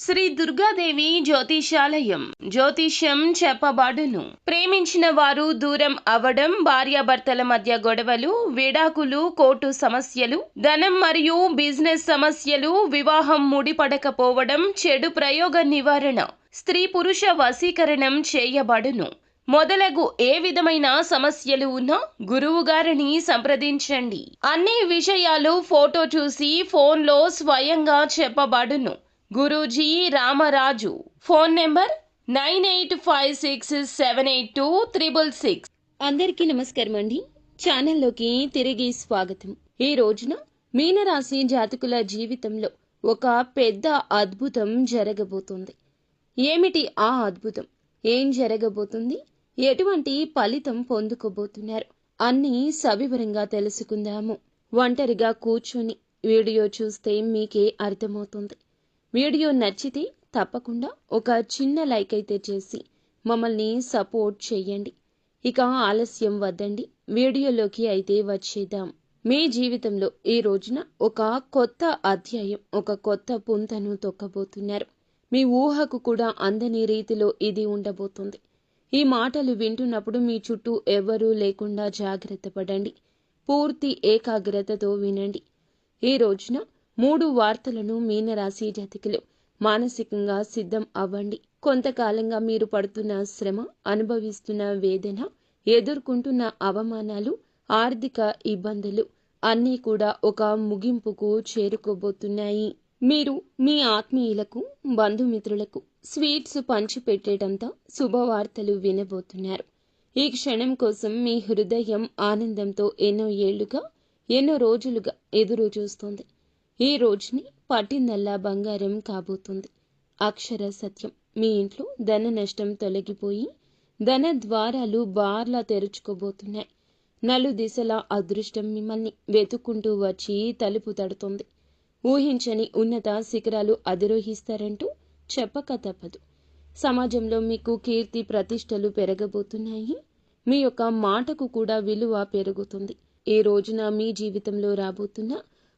శ్రీ దుర్గాదేవి జ్యోతిషాలయం. జ్యోతిష్యం చెప్పబడును. ప్రేమించిన వారు దూరం అవడం, భార్యాభర్తల మధ్య గొడవలు, విడాకులు, కోర్టు సమస్యలు, ధనం మరియు బిజినెస్ సమస్యలు, వివాహం ముడిపడకపోవడం, చెడు ప్రయోగ నివారణ, స్త్రీ పురుష వశీకరణం చేయబడును. మొదలగు ఏ విధమైన సమస్యలు ఉన్నా గురువు గారిని సంప్రదించండి. అన్ని విషయాలు ఫోటో చూసి ఫోన్లో స్వయంగా చెప్పబడును. గురూజీ రామరాజు. Phone number 9856782666. అందరికీ నమస్కారం అండి. ఛానల్లోకి తిరిగి స్వాగతం. ఈ రోజున మీనరాశి జాతకుల జీవితంలో ఒక పెద్ద అద్భుతం జరగబోతుంది. ఏమిటి ఆ అద్భుతం? ఏం జరగబోతుంది? ఎటువంటి ఫలితం పొందుకోబోతున్నారు? అన్నీ సవివరంగా తెలుసుకుందాము. ఒంటరిగా కూర్చొని వీడియో చూస్తే మీకే అర్థమవుతుంది. వీడియో నచ్చితే తప్పకుండా ఒక చిన్న లైక్ అయితే చేసి మమ్మల్ని సపోర్ట్ చేయండి. ఇక ఆలస్యం వద్దండి, వీడియోలోకి అయితే వచ్చేద్దాం. మీ జీవితంలో ఈ రోజున ఒక కొత్త అధ్యాయం, ఒక కొత్త పుంతను తొక్కబోతున్నారు. మీ ఊహకు కూడా అందని రీతిలో ఇది ఉండబోతుంది. ఈ మాటలు వింటున్నప్పుడు మీ చుట్టూ ఎవ్వరూ లేకుండా జాగ్రత్త పడండి. పూర్తి ఏకాగ్రతతో వినండి. ఈ రోజున 3 వార్తలను మీనరాశి జాతకులు మానసికంగా సిద్ధం అవ్వండి. కొంతకాలంగా మీరు పడుతున్న శ్రమ, అనుభవిస్తున్న వేదన, ఎదుర్కొంటున్న అవమానాలు, ఆర్థిక ఇబ్బందులు అన్నీ కూడా ఒక ముగింపుకు చేరుకోబోతున్నాయి. మీరు మీ ఆత్మీయులకు, బంధుమిత్రులకు స్వీట్స్ పంచిపెట్టేటంత శుభవార్తలు వినబోతున్నారు. ఈ క్షణం కోసం మీ హృదయం ఆనందంతో ఎన్నో ఏళ్లుగా, ఎన్నో రోజులుగా ఎదురు చూస్తోంది. ఈ రోజుని పట్టిందల్లా బంగారం కాబోతుంది. అక్షర సత్యం. మీ ఇంట్లో ధన నష్టం తొలగిపోయి ధన ద్వారాలు బార్లా తెరుచుకోబోతున్నాయి. నలు దిశలా అదృష్టం మిమ్మల్ని వెతుక్కుంటూ వచ్చి తలుపు తడుతోంది. ఊహించని ఉన్నత శిఖరాలు అధిరోహిస్తారంటూ చెప్పక తప్పదు. సమాజంలో మీకు కీర్తి ప్రతిష్టలు పెరగబోతున్నాయి. మీ యొక్క మాటకు కూడా విలువ పెరుగుతుంది. ఈ రోజున మీ జీవితంలో రాబోతున్న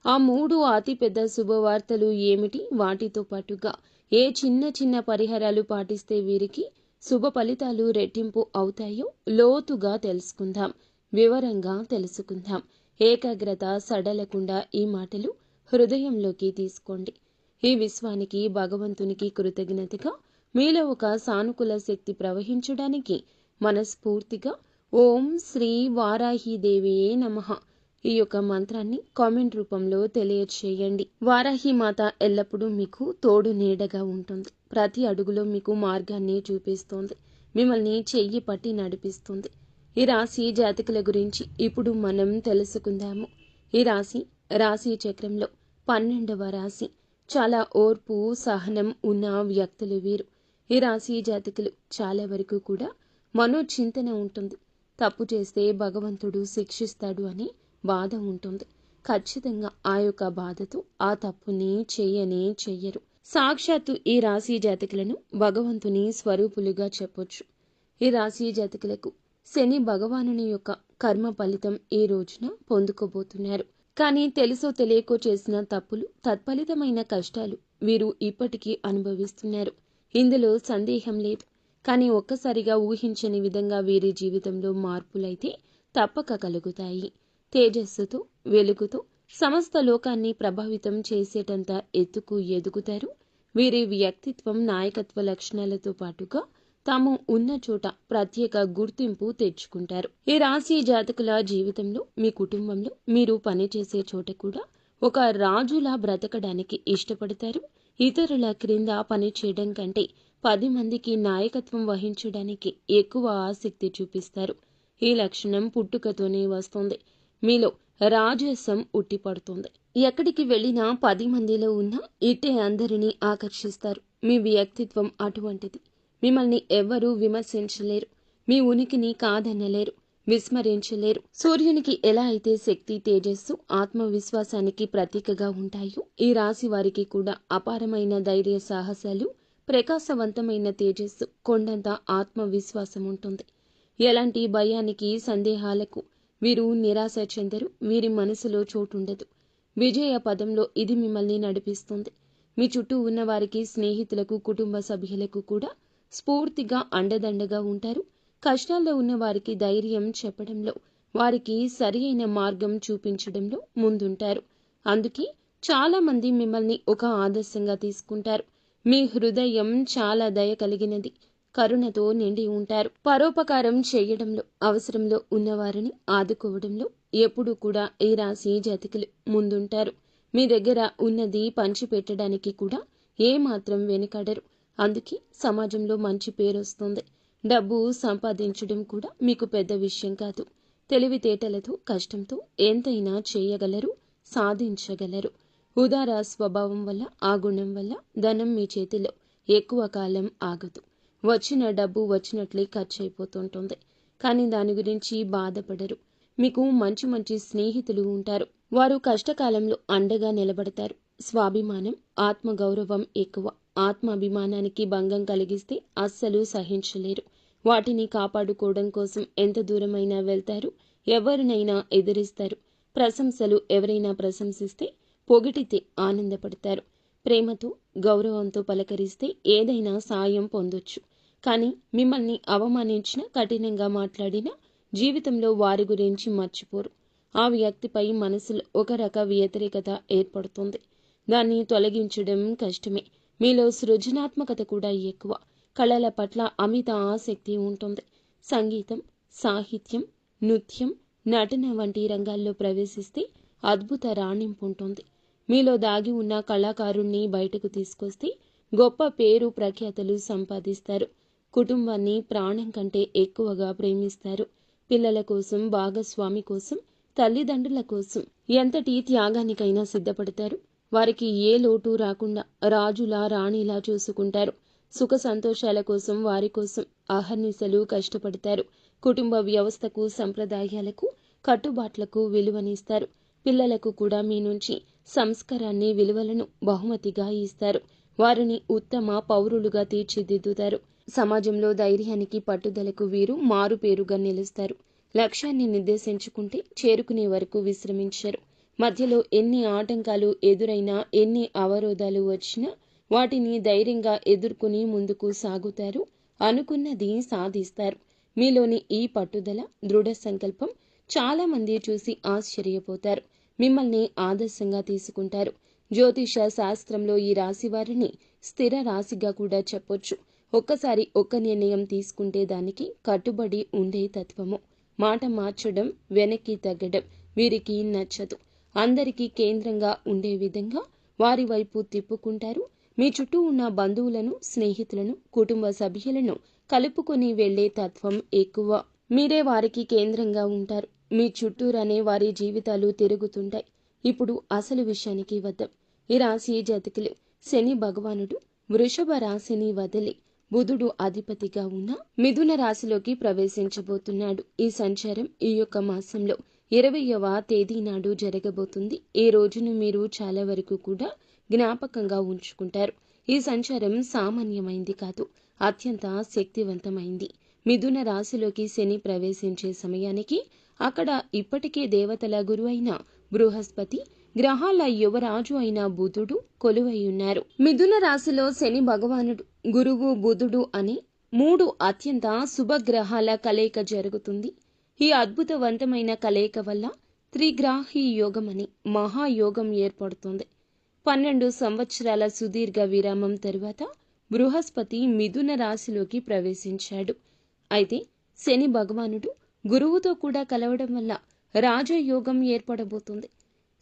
ఆ 3 అతిపెద్ద శుభవార్తలు ఏమిటి? వాటితో పాటుగా ఏ చిన్న చిన్న పరిహారాలు పాటిస్తే వీరికి శుభ ఫలితాలు రెట్టింపు అవుతాయో లోతుగా తెలుసుకుందాం, వివరంగా తెలుసుకుందాం. ఏకాగ్రత సడలకుండా ఈ మాటలు హృదయంలోకి తీసుకోండి. ఈ విశ్వానికి, భగవంతునికి కృతజ్ఞతగా మీలో ఒక సానుకూల శక్తి ప్రవహించడానికి మనస్ఫూర్తిగా ఓం శ్రీ వారాహిదేవియే నమః ఈ యొక్క మంత్రాన్ని కామెంట్ రూపంలో తెలియచేయండి. వారాహి మాత ఎల్లప్పుడూ మీకు తోడు నీడగా ఉంటుంది. ప్రతి అడుగులో మీకు మార్గాన్ని చూపిస్తోంది. మిమ్మల్ని చెయ్యి పట్టి నడిపిస్తుంది. ఈ రాశి జాతకుల గురించి ఇప్పుడు మనం తెలుసుకుందాము. ఈ రాశి చక్రంలో 12వ రాశి. చాలా ఓర్పు, సహనం ఉన్న వ్యక్తులు వీరు. ఈ రాశి జాతకులు చాలా వరకు కూడా మనోచింతన ఉంటుంది. తప్పు చేస్తే భగవంతుడు శిక్షిస్తాడు అని బాధ ఉంటుంది. ఖచ్చితంగా ఆ యొక్క బాధతో ఆ తప్పుని చెయ్యరు. సాక్షాత్తు ఈ రాశి జాతకులను భగవంతుని స్వరూపులుగా చెప్పొచ్చు. ఈ రాశి జాతకులకు శని భగవానుని యొక్క కర్మ ఫలితం ఈ రోజున పొందుకోబోతున్నారు. కానీ తెలుసో తెలియకో చేసిన తప్పులు, తత్ఫలితమైన కష్టాలు వీరు ఇప్పటికీ అనుభవిస్తున్నారు. ఇందులో సందేహం లేదు. కానీ ఒక్కసారిగా ఊహించని విధంగా వీరి జీవితంలో మార్పులైతే తప్పక కలుగుతాయి. తేజస్సుతో, వెలుగుతో సమస్త లోకాన్ని ప్రభావితం చేసేటంత ఎత్తుకు ఎదుగుతారు. వీరి వ్యక్తిత్వం, నాయకత్వ లక్షణాలతో పాటుగా తాము ఉన్న చోట ప్రత్యేక గుర్తింపు తెచ్చుకుంటారు. ఈ రాశి జాతకుల జీవితంలో, మీ కుటుంబంలో, మీరు పనిచేసే చోట కూడా ఒక రాజులా బ్రతకడానికి ఇష్టపడతారు. ఇతరుల క్రింద పని చేయడం కంటే 10 మందికి నాయకత్వం వహించడానికి ఎక్కువ ఆసక్తి చూపిస్తారు. ఈ లక్షణం పుట్టుకతోనే వస్తుంది. మీలో రాజసం ఉట్టిపడుతుంది. ఎక్కడికి వెళ్ళినా 10 మందిలో ఉన్నా ఇట్టే అందరినీ ఆకర్షిస్తారు. మీ వ్యక్తిత్వం అటువంటిది. మిమ్మల్ని ఎవ్వరూ విమర్శించలేరు. మీ ఉనికిని కాదనలేరు, విస్మరించలేరు. సూర్యునికి ఎలా అయితే శక్తి, తేజస్సు, ఆత్మవిశ్వాసానికి ప్రతీకగా ఉంటాయో ఈ రాశి వారికి కూడా అపారమైన ధైర్య సాహసాలు, ప్రకాశవంతమైన తేజస్సు, కొండంత ఆత్మవిశ్వాసం ఉంటుంది. ఎలాంటి భయానికి, సందేహాలకు వీరు నిరాశ చెందరు. వీరి మనసులో చోటుండదు. విజయ పదంలో ఇది మిమ్మల్ని నడిపిస్తుంది. మీ చుట్టూ ఉన్న వారికి, స్నేహితులకు, కుటుంబ సభ్యులకు కూడా స్ఫూర్తిగా అండదండగా ఉంటారు. కష్టాల్లో ఉన్న వారికి ధైర్యం చెప్పడంలో, వారికి సరి అయిన మార్గం చూపించడంలో ముందుంటారు. అందుకే చాలా మంది మిమ్మల్ని ఒక ఆదర్శంగా తీసుకుంటారు. మీ హృదయం చాలా దయ కలిగినది, కరుణతో నిండి ఉంటారు. పరోపకారం చేయడంలో, అవసరంలో ఉన్నవారిని ఆదుకోవడంలో ఎప్పుడూ కూడా ఈ రాశి జాతకులు ముందుంటారు. మీ దగ్గర ఉన్నది పంచిపెట్టడానికి కూడా ఏమాత్రం వెనుకాడరు. అందుకే సమాజంలో మంచి పేరు వస్తుంది. డబ్బు సంపాదించడం కూడా మీకు పెద్ద విషయం కాదు. తెలివితేటలతో, కష్టంతో ఎంతైనా చేయగలరు, సాధించగలరు. ఉదార స్వభావం వల్ల, ఆ గుణం వల్ల ధనం మీ చేతిలో ఎక్కువ కాలం ఆగదు. వచ్చిన డబ్బు వచ్చినట్లే ఖర్చు అయిపోతుంటుంది. కానీ దాని గురించి బాధపడరు. మీకు మంచి మంచి స్నేహితులు ఉంటారు. వారు కష్టకాలంలో అండగా నిలబడతారు. స్వాభిమానం, ఆత్మగౌరవం ఎక్కువ. ఆత్మాభిమానానికి భంగం కలిగిస్తే అస్సలు సహించలేరు. వాటిని కాపాడుకోవడం కోసం ఎంత దూరమైనా వెళ్తారు. ఎవరినైనా ఎదిరిస్తారు. ప్రశంసలు ఎవరైనా ప్రశంసిస్తే, పొగిడితే ఆనందపడతారు. ప్రేమతో, గౌరవంతో పలకరిస్తే ఏదైనా సాయం పొందొచ్చు. కానీ మిమ్మల్ని అవమానించిన, కఠినంగా మాట్లాడినా జీవితంలో వారి గురించి మర్చిపోరు. ఆ వ్యక్తిపై మనసులో ఒక రక వ్యతిరేకత ఏర్పడుతుంది. దాన్ని తొలగించడం కష్టమే. మీలో సృజనాత్మకత కూడా ఎక్కువ. కళల పట్ల అమిత ఆసక్తి ఉంటుంది. సంగీతం, సాహిత్యం, నృత్యం, నటన వంటి రంగాల్లో ప్రవేశిస్తే అద్భుత రాణింపు ఉంటుంది. మీలో దాగి ఉన్న కళాకారుణ్ణి బయటకు తీసుకొస్తే గొప్ప పేరు ప్రఖ్యాతలు సంపాదిస్తారు. కుటుంబాన్ని ప్రాణం కంటే ఎక్కువగా ప్రేమిస్తారు. పిల్లల కోసం, భాగస్వామి కోసం, తల్లిదండ్రుల కోసం ఎంతటి త్యాగానికైనా సిద్ధపడతారు. వారికి ఏ లోటు రాకుండా రాజులా, రాణిలా చూసుకుంటారు. సుఖ సంతోషాల కోసం, వారి కోసం అహర్నిశలు కష్టపడతారు. కుటుంబ వ్యవస్థకు, సంప్రదాయాలకు, కట్టుబాట్లకు విలువనిస్తారు. పిల్లలకు కూడా మీ నుంచి సంస్కారాన్ని, విలువలను బహుమతిగా ఇస్తారు. వారిని ఉత్తమ పౌరులుగా తీర్చిదిద్దుతారు. సమాజంలో ధైర్యానికి, పట్టుదలకు వీరు మారుపేరుగా నిలుస్తారు. లక్ష్యాన్ని నిర్దేశించుకుంటే చేరుకునే వరకు విశ్రమించరు. మధ్యలో ఎన్ని ఆటంకాలు ఎదురైనా, ఎన్ని అవరోధాలు వచ్చినా వాటిని ధైర్యంగా ఎదుర్కొని ముందుకు సాగుతారు. అనుకున్నది సాధిస్తారు. మీలోని ఈ పట్టుదల, దృఢ సంకల్పం చాలా మంది చూసి ఆశ్చర్యపోతారు. మిమ్మల్ని ఆదర్శంగా తీసుకుంటారు. జ్యోతిష శాస్త్రంలో ఈ రాశి వారిని స్థిర రాశిగా కూడా చెప్పొచ్చు. ఒక్కసారి ఒక్క నిర్ణయం తీసుకుంటే దానికి కట్టుబడి ఉండే తత్వము. మాట మార్చడం, వెనక్కి తగ్గడం వీరికి నచ్చదు. అందరికీ కేంద్రంగా ఉండే విధంగా వారి వైపు తిప్పుకుంటారు. మీ చుట్టూ ఉన్న బంధువులను, స్నేహితులను, కుటుంబ సభ్యులను కలుపుకొని వెళ్లే తత్వం ఎక్కువ. మీరే వారికి కేంద్రంగా ఉంటారు. మీ చుట్టూరానే వారి జీవితాలు తిరుగుతుంటాయి. ఇప్పుడు అసలు విషయానికి వద్దాం. ఈ రాశి జాతకులు శని భగవానుడు వృషభ రాశిని వదిలి బుధుడు అధిపతిగా ఉన్న మిథున రాశిలోకి ప్రవేశించబోతున్నాడు. ఈ సంచారం ఈ యొక్క మాసంలో 20వ తేదీ నాడు జరగబోతుంది. ఈ రోజును మీరు చాలా వరకు కూడా జ్ఞాపకంగా ఉంచుకుంటారు. ఈ సంచారం సామాన్యమైంది కాదు, అత్యంత శక్తివంతమైంది. మిథున రాశిలోకి శని ప్రవేశించే సమయానికి అక్కడ ఇప్పటికే దేవతల గురువు అయిన బృహస్పతి, గ్రహాల యువరాజు అయిన బుధుడు కొలువై ఉన్నారు. మిథున రాశిలో శని భగవానుడు, గురువు, బుధుడు అనే 3 అత్యంత శుభగ్రహాల కలయిక జరుగుతుంది. ఈ అద్భుతవంతమైన కలయిక వల్ల త్రిగ్రాహి యోగం అని మహాయోగం ఏర్పడుతుంది. 12 సంవత్సరాల సుదీర్ఘ విరామం తరువాత బృహస్పతి మిథున రాశిలోకి ప్రవేశించాడు. అయితే శని భగవానుడు గురువుతో కూడా కలవడం వల్ల రాజయోగం ఏర్పడబోతుంది.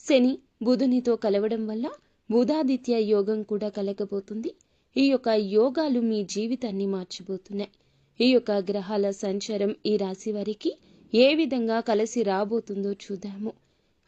శని బుధునితో కలవడం వల్ల బుధాదిత్య యోగం కూడా కలగబోతుంది. ఈ యొక్క యోగాలు మీ జీవితాన్ని మార్చబోతున్నాయి. ఈ యొక్క గ్రహాల సంచారం ఈ రాశి వారికి ఏ విధంగా కలిసి రాబోతుందో చూద్దాము.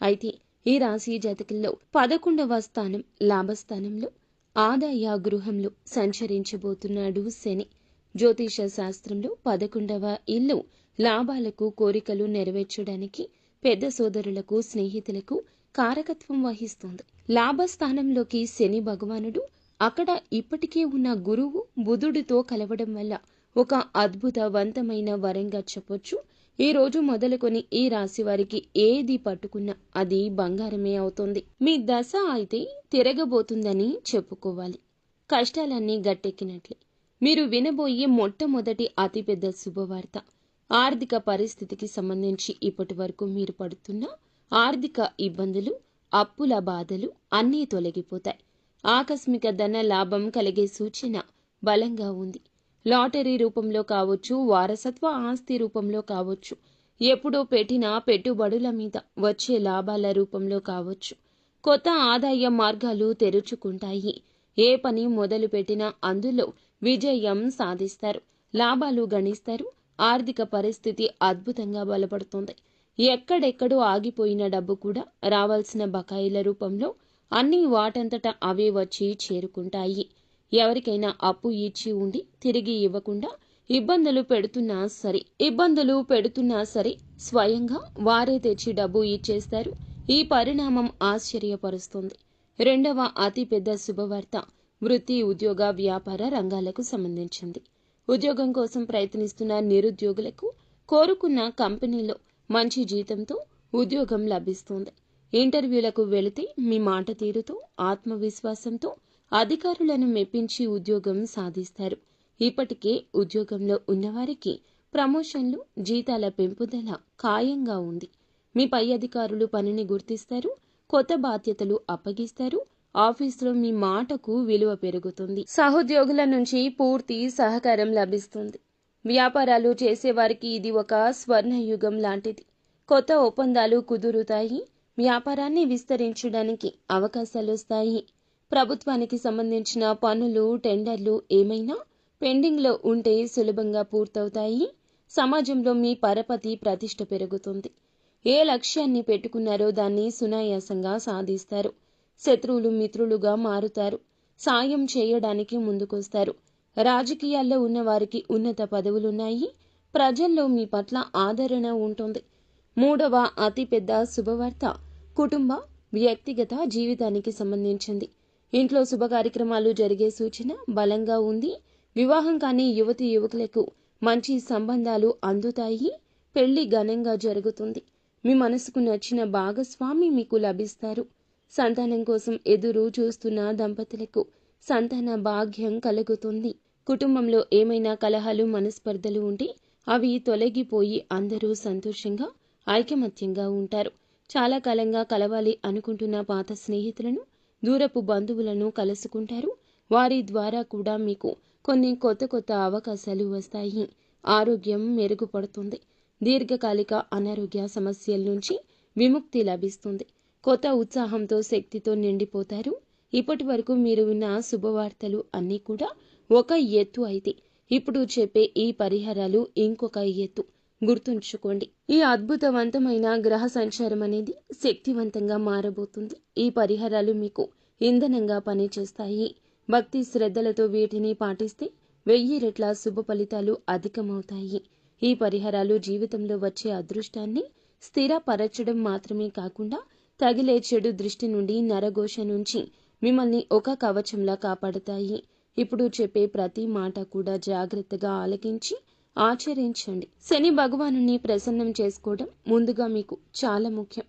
అయితే ఈ రాశి జాతకుల్లో 11వ స్థానం లాభస్థానంలో ఆదాయ గృహంలో సంచరించబోతున్నాడు శని. జ్యోతిష శాస్త్రంలో 11వ ఇల్లు లాభాలకు, కోరికలు నెరవేర్చడానికి, పెద్ద సోదరులకు, స్నేహితులకు కారకత్వం వహిస్తుంది. లాభస్థానంలోకి శని భగవానుడు అక్కడ ఇప్పటికే ఉన్న గురువు, బుధుడితో కలవడం వల్ల ఒక అద్భుతవంతమైన వరంగా చెప్పొచ్చు. ఈ రోజు మొదలుకొని ఈ రాశి వారికి ఏది పట్టుకున్నా అది బంగారమే అవుతుంది. మీ దశ అయితే తిరగబోతుందని చెప్పుకోవాలి. కష్టాలన్నీ గట్టెక్కినట్లే. మీరు వినబోయే మొట్టమొదటి అతిపెద్ద శుభవార్త. ఆర్థిక పరిస్థితికి సంబంధించి ఇప్పటి వరకు మీరు పడుతున్న ఆర్థిక ఇబ్బందులు, అప్పుల బాధలు అన్నీ తొలగిపోతాయి. ఆకస్మిక ధన లాభం కలిగే సూచన బలంగా ఉంది. లాటరీ రూపంలో కావచ్చు, వారసత్వ ఆస్తి రూపంలో కావచ్చు, ఎప్పుడో పెట్టిన పెట్టుబడుల మీద వచ్చే లాభాల రూపంలో కావచ్చు, కొత్త ఆదాయ మార్గాలు తెరుచుకుంటాయి. ఏ పని మొదలు పెట్టినా అందులో విజయం సాధిస్తారు, లాభాలు గణిస్తారు. ఆర్థిక పరిస్థితి అద్భుతంగా బలపడుతుంది. ఎక్కడెక్కడో ఆగిపోయిన డబ్బు కూడా రావాల్సిన బకాయిల రూపంలో అన్నీ వాటంతట అవే వచ్చి చేరుకుంటాయి. ఎవరికైనా అప్పు ఇచ్చి ఉండి తిరిగి ఇవ్వకుండా ఇబ్బందులు పెడుతున్నా సరే స్వయంగా వారే తెచ్చి డబ్బు ఇచ్చేస్తారు. ఈ పరిణామం ఆశ్చర్యపరుస్తుంది. రెండవ అతిపెద్ద శుభవార్త వృత్తి, ఉద్యోగ, వ్యాపార రంగాలకు సంబంధించింది. ఉద్యోగం కోసం ప్రయత్నిస్తున్న నిరుద్యోగులకు కోరుకున్న కంపెనీలో మంచి జీతంతో ఉద్యోగం లభిస్తుంది. ఇంటర్వ్యూలకు వెళితే మీ మాట తీరుతో, ఆత్మవిశ్వాసంతో అధికారులను మెప్పించి ఉద్యోగం సాధిస్తారు. ఇప్పటికే ఉద్యోగంలో ఉన్నవారికి ప్రమోషన్లు, జీతాల పెంపుదల ఖాయంగా ఉంది. మీ పై అధికారులు పనిని గుర్తిస్తారు, కొత్త బాధ్యతలు అప్పగిస్తారు. ఆఫీసులో మీ మాటకు విలువ పెరుగుతుంది. సహోద్యోగుల నుంచి పూర్తి సహకారం లభిస్తుంది. వ్యాపారాలు చేసేవారికి ఇది ఒక స్వర్ణయుగం లాంటిది. కొత్త ఒప్పందాలు కుదురుతాయి. వ్యాపారాన్ని విస్తరించడానికి అవకాశాలు వస్తాయి. ప్రభుత్వానికి సంబంధించిన పనులు, టెండర్లు ఏమైనా పెండింగ్లో ఉంటే సులభంగా పూర్తవుతాయి. సమాజంలో మీ పరపతి, ప్రతిష్ట పెరుగుతుంది. ఏ లక్ష్యాన్ని పెట్టుకున్నారో దాన్ని సునాయాసంగా సాధిస్తారు. శత్రువులు మిత్రులుగా మారుతారు. సాయం చేయడానికి ముందుకొస్తారు. రాజకీయాల్లో ఉన్నవారికి ఉన్నత పదవులున్నాయి. ప్రజల్లో మీ పట్ల ఆదరణ ఉంటుంది. మూడవ అతిపెద్ద శుభవార్త కుటుంబ, వ్యక్తిగత జీవితానికి సంబంధించింది. ఇంట్లో శుభ కార్యక్రమాలు జరిగే సూచన బలంగా ఉంది. వివాహం కాని యువతి యువకులకు మంచి సంబంధాలు అందుతాయి. పెళ్లి ఘనంగా జరుగుతుంది. మీ మనసుకు నచ్చిన భాగస్వామి మీకు లభిస్తారు. సంతానం కోసం ఎదురు చూస్తున్న దంపతులకు సంతాన భాగ్యం కలుగుతుంది. కుటుంబంలో ఏమైనా కలహాలు, మనస్పర్ధలు ఉంటే అవి తొలగిపోయి అందరూ సంతోషంగా, ఐకమత్యంగా ఉంటారు. చాలా కాలంగా కలవాలి అనుకుంటున్న పాత స్నేహితులను, దూరపు బంధువులను కలుసుకుంటారు. వారి ద్వారా కూడా మీకు కొన్ని కొత్త అవకాశాలు వస్తాయి. ఆరోగ్యం మెరుగుపడుతుంది. దీర్ఘకాలిక అనారోగ్య సమస్యల నుంచి విముక్తి లభిస్తుంది. కొత్త ఉత్సాహంతో, శక్తితో నిండిపోతారు. ఇప్పటి వరకు మీరు విన్న శుభవార్తలు అన్నీ కూడా ఒక ఎత్తు అయితే, ఇప్పుడు చెప్పే ఈ పరిహారాలు ఇంకొక ఎత్తు. గుర్తుంచుకోండి, ఈ అద్భుతవంతమైన గ్రహ సంచారం అనేది శక్తివంతంగా మారబోతుంది. ఈ పరిహారాలు మీకు ఇంధనంగా పనిచేస్తాయి. భక్తి శ్రద్ధలతో వీటిని పాటిస్తే 1000 రెట్ల శుభ ఫలితాలు అధికమవుతాయి. ఈ పరిహారాలు జీవితంలో వచ్చే అదృష్టాన్ని స్థిరపరచడం మాత్రమే కాకుండా తగిలే చెడు దృష్టి నుండి, నరఘోష నుంచి మిమ్మల్ని ఒక కవచంలా కాపాడుతాయి. ఇప్పుడు చెప్పే ప్రతి మాట కూడా జాగ్రత్తగా ఆలకించి ఆచరించండి. శని భగవానుని ప్రసన్నం చేసుకోవడం ముందుగా మీకు చాలా ముఖ్యం.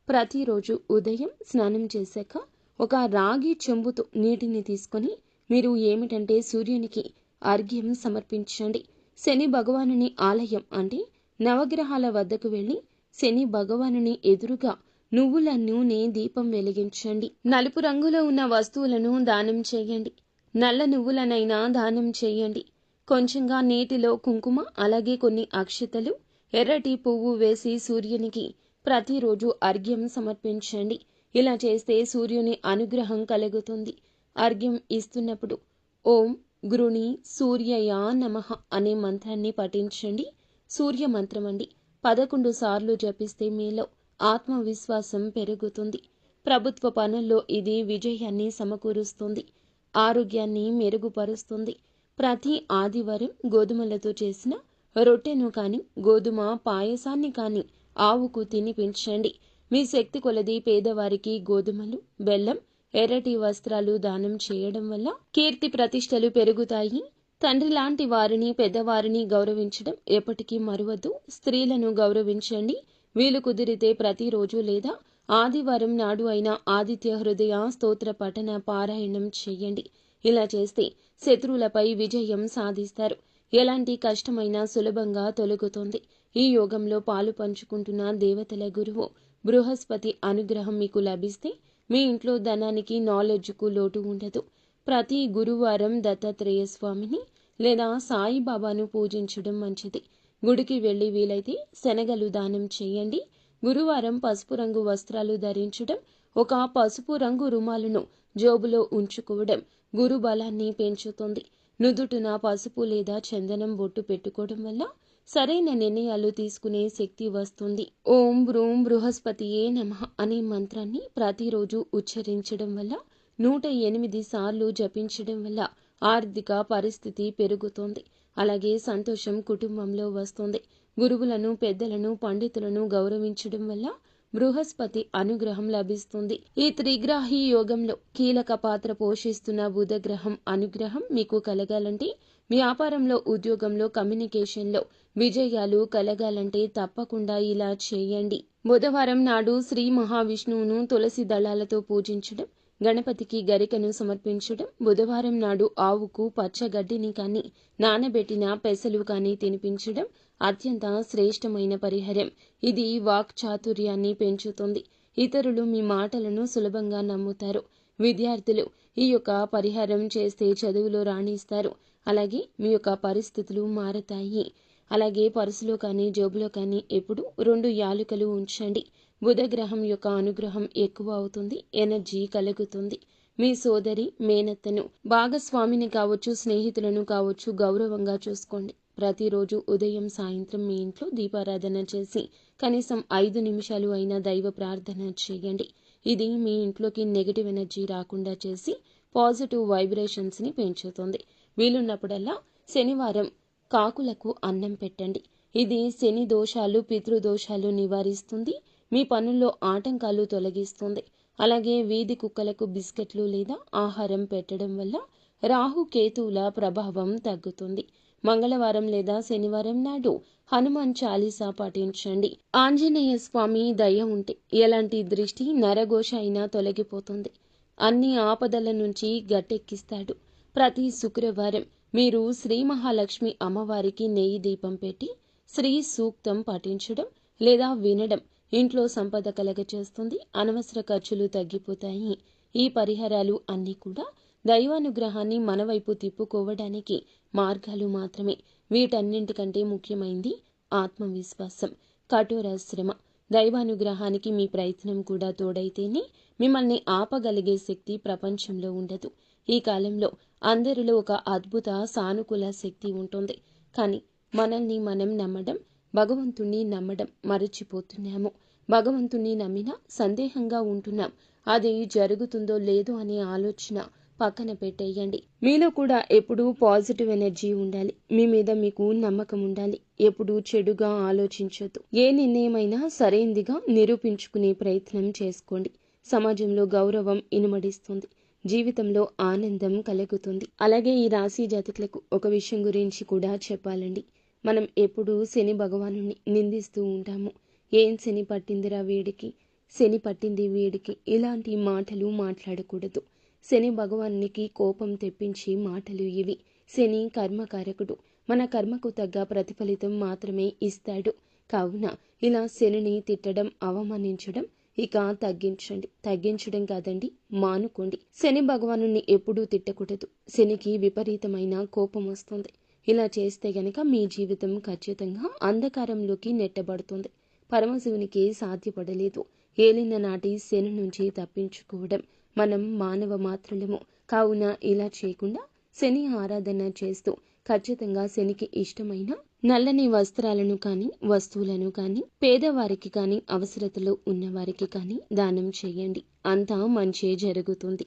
ప్రతిరోజు ఉదయం స్నానం చేశాక ఒక రాగి చెంబుతో నీటిని తీసుకొని మీరు సూర్యునికి అర్ఘ్యం సమర్పించండి. శని భగవానుని ఆలయం అంటే నవగ్రహాల వద్దకు వెళ్లి శని భగవానుని ఎదురుగా నువ్వుల నూనె దీపం వెలిగించండి. నలుపు రంగులో ఉన్న వస్తువులను దానం చేయండి. నల్ల నువ్వులనైనా దానం చేయండి. కొంచెంగా నీటిలో కుంకుమ, అలాగే కొన్ని అక్షతలు, ఎర్రటి పువ్వు వేసి సూర్యునికి ప్రతిరోజు అర్ఘ్యం సమర్పించండి. ఇలా చేస్తే సూర్యుని అనుగ్రహం కలుగుతుంది. అర్ఘ్యం ఇస్తున్నప్పుడు ఓం గృణి సూర్యయ నమః అనే మంత్రాన్ని పఠించండి. సూర్య మంత్రం అండి. 11 సార్లు జపిస్తే మీలో ఆత్మవిశ్వాసం పెరుగుతుంది. ప్రభుత్వ పనుల్లో ఇది విజయాన్ని సమకూరుస్తుంది. ఆరోగ్యాన్ని మెరుగుపరుస్తుంది. ప్రతి ఆదివారం గోధుమలతో చేసిన రొట్టెను కాని, గోధుమ పాయసాన్ని కాని ఆవుకు తినిపించండి. మీ శక్తి కొలది పేదవారికి గోధుమలు, బెల్లం, ఎర్రటి వస్త్రాలు దానం చేయడం వల్ల కీర్తి ప్రతిష్టలు పెరుగుతాయి. తండ్రి లాంటి వారిని, పెద్దవారిని గౌరవించడం ఎప్పటికీ మరువద్దు. స్త్రీలను గౌరవించండి. వీలు కుదిరితే ప్రతిరోజు లేదా ఆదివారం నాడు అయినా ఆదిత్య హృదయ స్తోత్ర పఠన పారాయణం చేయండి. ఇలా చేస్తే శత్రువులపై విజయం సాధిస్తారు. ఎలాంటి కష్టమైనా సులభంగా తొలగుతుంది. ఈ యోగంలో పాలు పంచుకుంటున్న దేవతల గురువు బృహస్పతి అనుగ్రహం మీకు లభిస్తే మీ ఇంట్లో ధనానికి, నాలెడ్జ్కు లోటు ఉండదు. ప్రతి గురువారం దత్తాత్రేయ స్వామిని లేదా సాయిబాబాను పూజించడం మంచిది. గుడికి వెళ్లి వీలైతే శనగలు దానం చేయండి. గురువారం పసుపు రంగు వస్త్రాలు ధరించడం, ఒక పసుపు రంగు రుమాలును జోబులో ఉంచుకోవడం గురు బలాన్ని పెంచుతుంది. నుదుటున పసుపు లేదా చందనం బొట్టు పెట్టుకోవడం వల్ల సరైన నిర్ణయాలు తీసుకునే శక్తి వస్తుంది. ఓం బ్రూం బృహస్పతియే నమః అనే మంత్రాన్ని ప్రతిరోజు ఉచ్చరించడం వల్ల 108 సార్లు జపించడం వల్ల ఆర్థిక పరిస్థితి పెరుగుతుంది. అలాగే సంతోషం కుటుంబంలో వస్తుంది. గురువులను, పెద్దలను, పండితులను గౌరవించడం వల్ల బృహస్పతి అనుగ్రహం లభిస్తుంది. ఈ త్రిగ్రాహి యోగంలో కీలక పాత్ర పోషిస్తున్న బుధగ్రహం అనుగ్రహం మీకు కలగాలంటే, వ్యాపారంలో, ఉద్యోగంలో, కమ్యూనికేషన్లో విజయాలు కలగాలంటే తప్పకుండా ఇలా చేయండి. బుధవారం నాడు శ్రీ మహావిష్ణువును తులసి దళాలతో పూజించడం, గణపతికి గరికను సమర్పించడం, బుధవారం నాడు ఆవుకు పచ్చగడ్డిని కానీ, నానబెట్టిన పెసలు కానీ తినిపించడం అత్యంత శ్రేష్టమైన పరిహారం. ఇది వాక్ చాతుర్యాన్ని పెంచుతుంది. ఇతరులు మీ మాటలను సులభంగా నమ్ముతారు. విద్యార్థులు ఈ యొక్క పరిహారం చేస్తే చదువులో రాణిస్తారు. అలాగే మీ యొక్క పరిస్థితులు మారతాయి. అలాగే పర్సులో కానీ, జోబులో కానీ ఎప్పుడు 2 యాలుకలు ఉంచండి. బుధగ్రహం యొక్క అనుగ్రహం ఎక్కువ అవుతుంది. ఎనర్జీ కలుగుతుంది. మీ సోదరి, మేనత్తను, భాగస్వామిని కావచ్చు, స్నేహితులను కావచ్చు గౌరవంగా చూసుకోండి. ప్రతిరోజు ఉదయం, సాయంత్రం మీ ఇంట్లో దీపారాధన చేసి కనీసం 5 నిమిషాలు అయినా దైవ ప్రార్థన చేయండి. ఇది మీ ఇంట్లోకి నెగటివ్ ఎనర్జీ రాకుండా చేసి పాజిటివ్ వైబ్రేషన్స్ని పెంచుతుంది. వీలున్నప్పుడల్లా శనివారం కాకులకు అన్నం పెట్టండి. ఇది శని దోషాలు, పితృదోషాలు నివారిస్తుంది. మీ పనుల్లో ఆటంకాలు తొలగిస్తుంది. అలాగే వీధి కుక్కలకు బిస్కెట్లు లేదా ఆహారం పెట్టడం వల్ల రాహు, కేతువుల ప్రభావం తగ్గుతుంది. మంగళవారం లేదా శనివారం నాడు హనుమాన్ చాలీసా పాటించండి. ఆంజనేయ స్వామి దయ ఉంటే ఎలాంటి దృష్టి, నరఘోష అయినా తొలగిపోతుంది. అన్ని ఆపదల నుంచి గట్టెక్కిస్తాడు. ప్రతి శుక్రవారం మీరు శ్రీ మహాలక్ష్మి అమ్మవారికి నెయ్యి దీపం పెట్టి శ్రీ సూక్తం పఠించడం లేదా వినడం ఇంట్లో సంపద కలగచేస్తుంది. అనవసర ఖర్చులు తగ్గిపోతాయి. ఈ పరిహారాలు అన్నీ కూడా దైవానుగ్రహాన్ని మన వైపు తిప్పుకోవడానికి మార్గాలు మాత్రమే. వీటన్నింటికంటే ముఖ్యమైంది ఆత్మవిశ్వాసం, కఠోర శ్రమ. దైవానుగ్రహానికి మీ ప్రయత్నం కూడా తోడైతేనే మిమ్మల్ని ఆపగలిగే శక్తి ప్రపంచంలో ఉండదు. ఈ కాలంలో అందరిలో ఒక అద్భుత సానుకూల శక్తి ఉంటుంది. కానీ మనల్ని మనం నమ్మడం, భగవంతుణ్ణి నమ్మడం మరచిపోతున్నాము. భగవంతుణ్ణి నమ్మినా సందేహంగా ఉంటున్నాం. అది జరుగుతుందో లేదో అనే ఆలోచన పక్కన పెట్టేయండి. మీలో కూడా ఎప్పుడూ పాజిటివ్ ఎనర్జీ ఉండాలి. మీ మీద మీకు నమ్మకం ఉండాలి. ఎప్పుడూ చెడుగా ఆలోచించొద్దు. ఏ నిర్ణయమైనా సరైందిగా నిరూపించుకునే ప్రయత్నం చేసుకోండి. సమాజంలో గౌరవం ఇనుమడిస్తుంది. జీవితంలో ఆనందం కలుగుతుంది. అలాగే ఈ రాశి జాతకులకు ఒక విషయం గురించి కూడా చెప్పాలండి. మనం ఎప్పుడూ శని భగవాను నిందిస్తూ ఉంటాము. ఏం శని పట్టిందిరా వీడికి, శని పట్టింది వీడికి, ఇలాంటి మాటలు మాట్లాడకూడదు. శని భగవానునికి కోపం తెప్పించే మాటలు ఇవి. శని కర్మకారకుడు. మన కర్మకు తగ్గ ప్రతిఫలితం మాత్రమే ఇస్తాడు. కావున ఇలా శనిని తిట్టడం, అవమానించడం ఇక తగ్గించడం కాదండి, మానుకోండి. శని భగవానుని ఎప్పుడూ తిట్టకూడదు. శనికి విపరీతమైన కోపం వస్తుంది. ఇలా చేస్తే గనక మీ జీవితం ఖచ్చితంగా అంధకారంలోకి నెట్టబడుతుంది. పరమశివునికి సాధ్యపడలేదు. ఏలిన నాటి శని నుంచి తప్పించుకోవడం. మనం మానవ మాత్రులము. కావున ఇలా చేయకుండా శని ఆరాధన చేస్తూ ఖచ్చితంగా శనికి ఇష్టమైన నల్లని వస్త్రాలను కానీ, వస్తువులను కానీ, పేదవారికి కానీ, అవసరతలో ఉన్నవారికి కానీ దానం చేయండి. అంతా మంచే జరుగుతుంది.